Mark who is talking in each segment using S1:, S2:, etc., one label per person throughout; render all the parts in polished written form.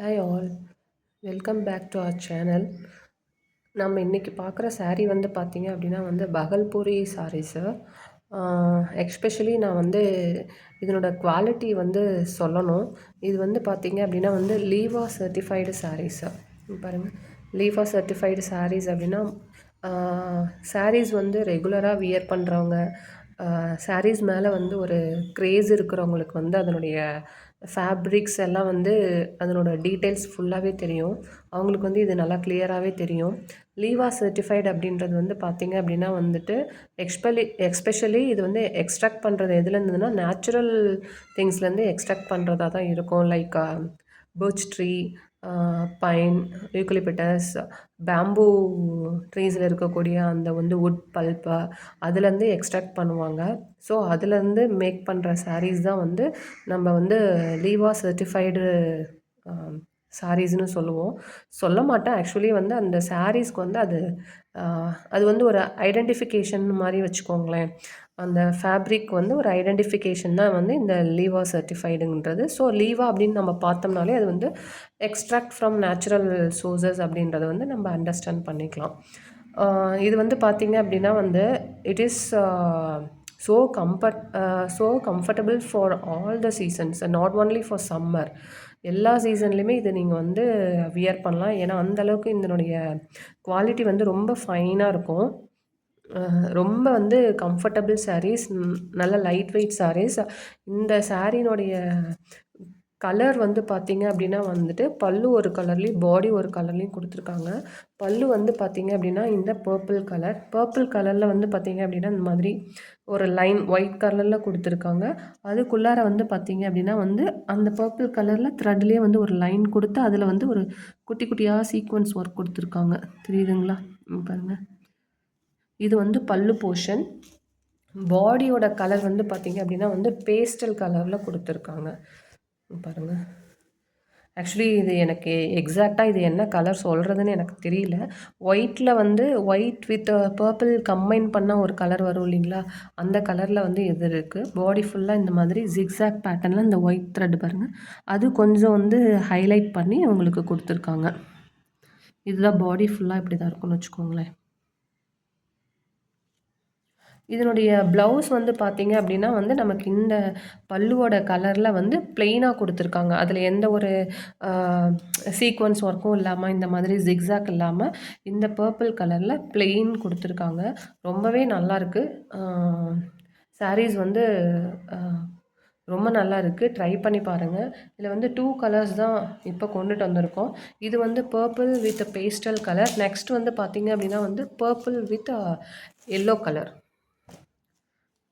S1: Hi all, welcome back to our channel. நம்ம இன்றைக்கி பார்க்குற saree வந்து பார்த்திங்க அப்படின்னா வந்து பகல்பூரி சாரீஸு. எக்ஸ்பெஷலி நான் வந்து இதனோட குவாலிட்டி வந்து சொல்லணும். இது வந்து பார்த்திங்க அப்படின்னா வந்து லீவா சர்ட்டிஃபைடு சாரீஸு. பாருங்கள், லீவா சர்ட்டிஃபைடு சாரீஸ் அப்படின்னா சாரீஸ் வந்து ரெகுலராக வியர் பண்ணுறவங்க, சாரீஸ் மேலே வந்து ஒரு க்ரேஸ் இருக்கிறவங்களுக்கு வந்து அதனுடைய ஃபேப்ரிக்ஸ் எல்லாம் வந்து அதனோட டீட்டெயில்ஸ் ஃபுல்லாகவே தெரியும். அவங்களுக்கு வந்து இது நல்லா கிளியராகவே தெரியும். லீவா சர்ட்டிஃபைடு அப்படின்றது வந்து பார்த்திங்க அப்படின்னா வந்துட்டு எக்ஸ்பெஷலி இது வந்து எக்ஸ்ட்ராக்ட் பண்ணுறது எதுலேருந்துன்னா நேச்சுரல் திங்ஸ்லேருந்து எக்ஸ்ட்ராக்ட் பண்ணுறதா தான் இருக்கும். Like birch tree, pine, eucalyptus, bamboo ட்ரீஸில் இருக்கக்கூடிய அந்த வந்து வுட் பல்ப்பை அதுலேருந்து எக்ஸ்ட்ராக்ட் பண்ணுவாங்க. ஸோ அதுலேருந்து மேக் பண்ணுற சாரீஸ் தான் வந்து நம்ம வந்து லீவா சர்ட்டிஃபைடு சாரீஸ்னு சொல்லுவோம். சொல்ல மாட்டேன், ஆக்சுவலி வந்து அந்த சாரீஸ்க்கு வந்து அது வந்து ஒரு ஐடென்டிஃபிகேஷன் மாதிரி வச்சுக்கோங்களேன். அந்த ஃபேப்ரிக் வந்து ஒரு ஐடென்டிஃபிகேஷன் தான் வந்து இந்த லீவா சர்ட்டிஃபைடுன்றது. ஸோ லீவா அப்படின்னு நம்ம பார்த்தோம்னாலே அது வந்து எக்ஸ்ட்ராக்ட் ஃப்ரம் நேச்சுரல் சோர்சஸ் அப்படின்றத வந்து நம்ம அண்டர்ஸ்டாண்ட் பண்ணிக்கலாம். இது வந்து பார்த்திங்க அப்படின்னா வந்து it is so comfortable for all the seasons, not only for summer. எல்லா சீசன்லேயுமே இது நீங்கள் வந்து வியர் பண்ணலாம். ஏன்னா அந்தளவுக்கு இதனுடைய குவாலிட்டி வந்து ரொம்ப ஃபைனாக இருக்கும். ரொம்ப வந்து கம்ஃபர்டபுள் சாரீஸ், நல்ல லைட் வெயிட் சாரீஸ். இந்த சாரீனுடைய கலர் வந்து பார்த்திங்க அப்படின்னா வந்துட்டு பல்லு ஒரு கலர்லேயும் பாடி ஒரு கலர்லேயும் கொடுத்துருக்காங்க. பல்லு வந்து பார்த்திங்க அப்படின்னா இந்த பர்பிள் கலரில் வந்து பார்த்திங்க அப்படின்னா இந்த மாதிரி ஒரு லைன் ஒயிட் கலரில் கொடுத்துருக்காங்க. அதுக்குள்ளார வந்து பார்த்திங்க அப்படின்னா வந்து அந்த பர்பிள் கலரில் த்ரெட்லேயே வந்து ஒரு லைன் கொடுத்து அதில் வந்து ஒரு குட்டி குட்டியாக சீக்வன்ஸ் ஒர்க் கொடுத்துருக்காங்க. தெரியுதுங்களா? பாருங்கள், இது வந்து பல்லு போர்ஷன். பாடியோட கலர் வந்து பார்த்திங்க அப்படின்னா வந்து பேஸ்டல் கலரில் கொடுத்துருக்காங்க. பாருங்கள், ஆக்சுவலி இது எனக்கு எக்ஸாக்டாக இது என்ன கலர் சொல்கிறதுன்னு எனக்கு தெரியல. ஒயிட்டில் வந்து ஒயிட் வித் பர்பிள் கம்பைன் பண்ணால் ஒரு கலர் வரும் இல்லைங்களா, அந்த கலரில் வந்து இது இருக்குது. பாடி ஃபுல்லாக இந்த மாதிரி ஜிக்ஸாக் பேட்டர்னில் இந்த ஒயிட் த்ரெட் பாருங்கள், அது கொஞ்சம் வந்து ஹைலைட் பண்ணி உங்களுக்கு கொடுத்துருக்காங்க. இதுதான் பாடி ஃபுல்லாக இப்படி தான் இருக்கும்னு வச்சுக்கோங்களேன். இதனுடைய ப்ளவுஸ் வந்து பார்த்திங்க அப்படின்னா வந்து நமக்கு இந்த பல்லுவோட கலரில் வந்து ப்ளெயினாக கொடுத்துருக்காங்க. அதில் எந்த ஒரு சீக்வன்ஸ் ஒர்க்கும் இல்லாமல், இந்த மாதிரி ஜிக்ஸாக் இல்லாமல் இந்த பர்பிள் கலரில் ப்ளெயின் கொடுத்துருக்காங்க. ரொம்பவே நல்லாயிருக்கு. சாரீஸ் வந்து ரொம்ப நல்லா இருக்குது. ட்ரை பண்ணி பாருங்கள். இதில் வந்து 2 கலர்ஸ் தான் இப்போ கொண்டுட்டு வந்திருக்கோம். இது வந்து purple with pastel colour. Next வந்து பார்த்திங்க அப்படின்னா வந்து பர்பிள் வித் எல்லோ கலர்.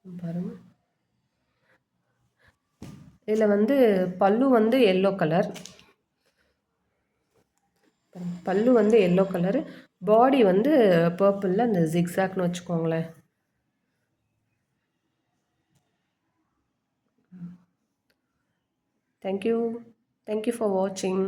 S1: பாருங்கள், இதில் வந்து பல்லு வந்து எல்லோ கலர், பல்லு வந்து எல்லோ கலரு, பாடி வந்து பர்பிளில் அந்த ஜிக்ஸாக்னு வச்சுக்கோங்களேன். தேங்க்யூ ஃபார் வாட்சிங்.